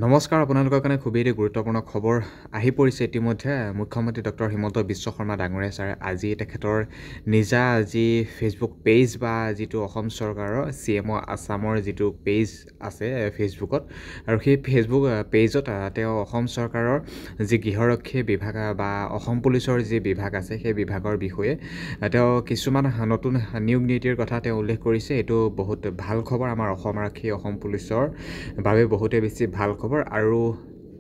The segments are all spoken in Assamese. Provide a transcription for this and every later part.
নমস্কাৰ আপোনালোকৰ কাৰণে খুবেই গুৰুত্বপূৰ্ণ খবৰ আহি পৰিছে ইতিমধ্যে মুখ্যমন্ত্ৰী ডক্টৰ হিমন্ত বিশ্ব শৰ্মা ডাঙৰীয়া ছাৰে আজি তেখেতৰ নিজা যি ফেচবুক পেজ বা যিটো অসম চৰকাৰৰ CMO আছামৰ যিটো পেজ আছে ফেচবুকত আৰু সেই ফেচবুক পেজত তেওঁ অসম চৰকাৰৰ যি গৃহৰক্ষী বিভাগ বা অসম পুলিচৰ যি বিভাগ আছে সেই বিভাগৰ বিষয়ে তেওঁ কিছুমান নতুন নিয়োগ নীতিৰ কথা তেওঁ উল্লেখ কৰিছে। এইটো বহুত ভাল খবৰ আমাৰ অসম আৰক্ষী অসম পুলিচৰ বাবে বহুতে বেছি ভাল খবৰ। আৰু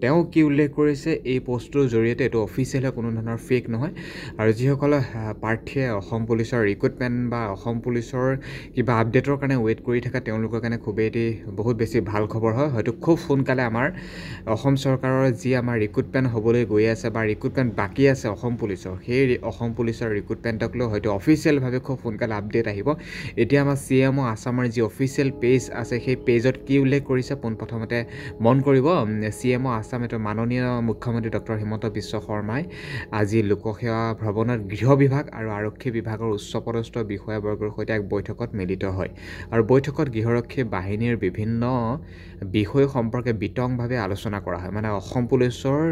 তেওঁ কি উল্লেখ কৰিছে এই পোষ্টটোৰ জৰিয়তে এইটো অফিচিয়েল কোনো ধৰণৰ ফেক নহয় আৰু যিসকলে প্ৰাৰ্থীয়ে অসম পুলিচৰ ৰিক্ৰুটমেণ্ট বা অসম পুলিচৰ কিবা আপডেটৰ কাৰণে ৱেইট কৰি থাকে তেওঁলোকৰ কাৰণে বহুত বেছি ভাল খবৰ হয়। হয়তো খুব সোনকালে আমাৰ অসম চৰকাৰৰ যি আমাৰ ৰিক্ৰুটমেণ্ট হ'বলৈ গৈ আছে বা ৰিক্ৰুটমেণ্ট বাকী আছে অসম পুলিচৰ সেই অসম পুলিচৰ ৰিক্ৰুটমেণ্টক লৈ হয়তো অফিচিয়েলভাৱে খুব সোনকালে আপডেট আহিব। এতিয়া আমাৰ CMO আছামৰ যি অফিচিয়েল পেজ আছে সেই পেজত কি উল্লেখ কৰিছে পোনপ্ৰথমতে মন কৰিব। CMO আছাম এইটো মাননীয় মুখ্যমন্ত্ৰী ডক্টৰ হিমন্ত বিশ্ব শৰ্মাই আজি লোকসেৱা ভৱনত গৃহ বিভাগ আৰু আৰক্ষী বিভাগৰ উচ্চপদস্থ বিষয়াবৰ্গৰ সৈতে এক বৈঠকত মিলিত হয় আৰু বৈঠকত গৃহৰক্ষী বাহিনীৰ বিভিন্ন বিষয় সম্পৰ্কে বিতংভাৱে আলোচনা কৰা হয়। মানে অসম পুলিচৰ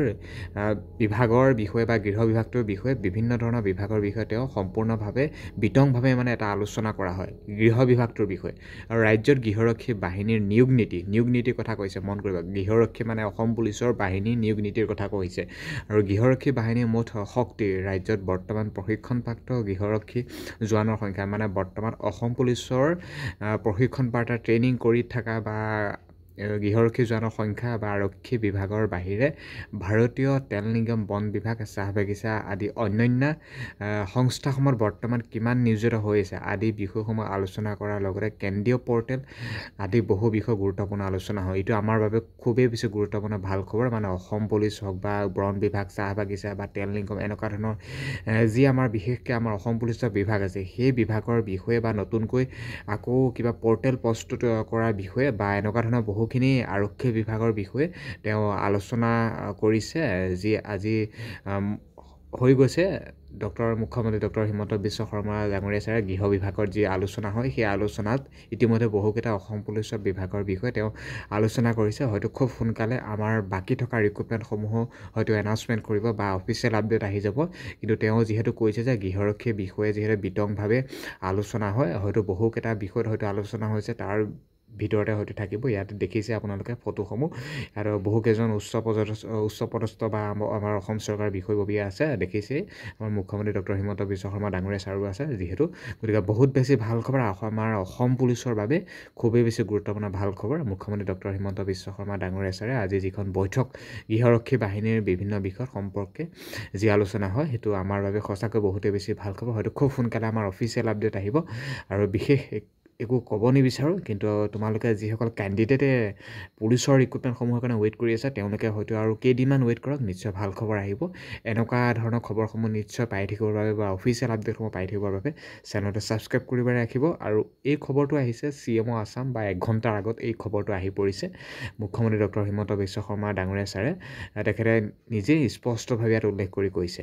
বিভাগৰ বিষয়ে বা গৃহ বিভাগটোৰ বিষয়ে বিভিন্ন ধৰণৰ বিভাগৰ বিষয়ে তেওঁ সম্পূৰ্ণভাৱে বিতংভাৱে এটা আলোচনা কৰা হয় গৃহ বিভাগটোৰ বিষয়ে। আৰু ৰাজ্যত গৃহৰক্ষী বাহিনীৰ নিয়োগ নীতিৰ কথা কৈছে। মন কৰিব, গৃহৰক্ষী অসম পুলিচৰ বাহিনী নিয়োগ নীতিৰ কথা কৈছে। আৰু গৃহৰক্ষী বাহিনীৰ মুঠ শক্তি ৰাজ্যত বৰ্তমান প্ৰশিক্ষণপ্ৰাপ্ত গৃহৰক্ষী জোৱানৰ সংখ্যা বৰ্তমান অসম পুলিচৰ প্ৰশিক্ষণপ্ৰাপ্ত ট্ৰেইনিং কৰি থকা বা গৃহৰক্ষী জোৱানৰ সংখ্যা বা আৰক্ষী বিভাগৰ বাহিৰে ভাৰতীয় তেল নিগম, বন বিভাগ, চাহ বাগিচা আদি অন্যান্য সংস্থাসমূহত বৰ্তমান কিমান নিয়োজিত হৈ আছে আদি বিষয়সমূহ আলোচনা কৰাৰ লগতে কেন্দ্ৰীয় পৰ্টেল আদি বহু বিষয় গুৰুত্বপূৰ্ণ আলোচনা হয়। এইটো আমাৰ বাবে খুবেই বেছি গুৰুত্বপূৰ্ণ ভাল খবৰ। অসম পুলিচ হওক বা বন বিভাগ, চাহ বাগিচা বা তেল নিগম এনেকুৱা ধৰণৰ যি আমাৰ বিশেষকৈ আমাৰ অসম পুলিচৰ বিভাগ আছে সেই বিভাগৰ বিষয়ে বা নতুনকৈ আকৌ কিবা পৰ্টেল প্ৰস্তুত কৰাৰ বিষয়ে বা এনেকুৱা ধৰণৰ বহুখিনি আৰক্ষী বিভাগৰ বিষয়ে তেওঁ আলোচনা কৰিছে। যি আজি হৈ গৈছে মুখ্যমন্ত্ৰী ডক্টৰ হিমন্ত বিশ্ব শৰ্মা ডাঙৰীয়া ছাৰে গৃহ বিভাগৰ যি আলোচনা হয় সেই আলোচনাত ইতিমধ্যে বহুকেইটা অসম পুলিচৰ বিভাগৰ বিষয়ে তেওঁ আলোচনা কৰিছে। হয়তো খুব সোনকালে আমাৰ বাকী থকা ৰিক্ৰুটমেণ্টসমূহো হয়তো এনাউন্সমেণ্ট কৰিব বা অফিচিয়েল আপডেট আহি যাব। কিন্তু তেওঁ যিহেতু কৈছে যে গৃহৰক্ষীৰ বিষয়ে যিহেতু বিতংভাৱে আলোচনা হয়, হয়তো বহুকেইটা বিষয়ত হয়তো আলোচনা হৈছে তাৰ ভিতৰতে হয়তো থাকিব। ইয়াত দেখিছে আপোনালোকে ফটোসমূহ আৰু বহুকেইজন উচ্চপদস্থ বা আমাৰ অসম চৰকাৰৰ বিষয়ববীয়া আছে। দেখিছেই আমাৰ মুখ্যমন্ত্ৰী ডক্টৰ হিমন্ত বিশ্ব শৰ্মা ডাঙৰীয়া ছাৰো আছে যিহেতু। গতিকে বহুত বেছি ভাল খবৰ আমাৰ অসম পুলিচৰ বাবে খুবেই বেছি গুৰুত্বপূৰ্ণ ভাল খবৰ। মুখ্যমন্ত্ৰী ডক্টৰ হিমন্ত বিশ্ব শৰ্মা ডাঙৰীয়া ছাৰে আজি যিখন বৈঠক গৃহৰক্ষী বাহিনীৰ বিভিন্ন বিষয় সম্পৰ্কে যি আলোচনা হয় সেইটো আমাৰ বাবে সঁচাকৈ বহুতেই বেছি ভাল খবৰ। হয়তো খুব সোনকালে আমাৰ অফিচিয়েল আপডেট আহিব আৰু বিশেষ একো ক'ব নিবিচাৰোঁ। কিন্তু তোমালোকে যিসকল কেণ্ডিডেটে পুলিচৰ ৰিক্ৰুটমেণ্টসমূহৰ কাৰণে ৱেইট কৰি আছে তেওঁলোকে হয়তো আৰু কেইদিনমান ৱেইট কৰক, নিশ্চয় ভাল খবৰ আহিব। এনেকুৱা ধৰণৰ খবৰসমূহ নিশ্চয় পাই থাকিবৰ বাবে বা অফিচিয়েল আপডেটসমূহ পাই থাকিবৰ বাবে চেনেলটো ছাবস্ক্ৰাইব কৰি ৰাখিব। আৰু এই খবৰটো আহিছে CMO আছাম বা 1 ঘণ্টাৰ আগত এই খবৰটো আহি পৰিছে। মুখ্যমন্ত্ৰী ডক্টৰ হিমন্ত বিশ্ব শৰ্মা ডাঙৰীয়া ছাৰে তেখেতে নিজেই স্পষ্টভাৱে ইয়াত উল্লেখ কৰি কৈছে।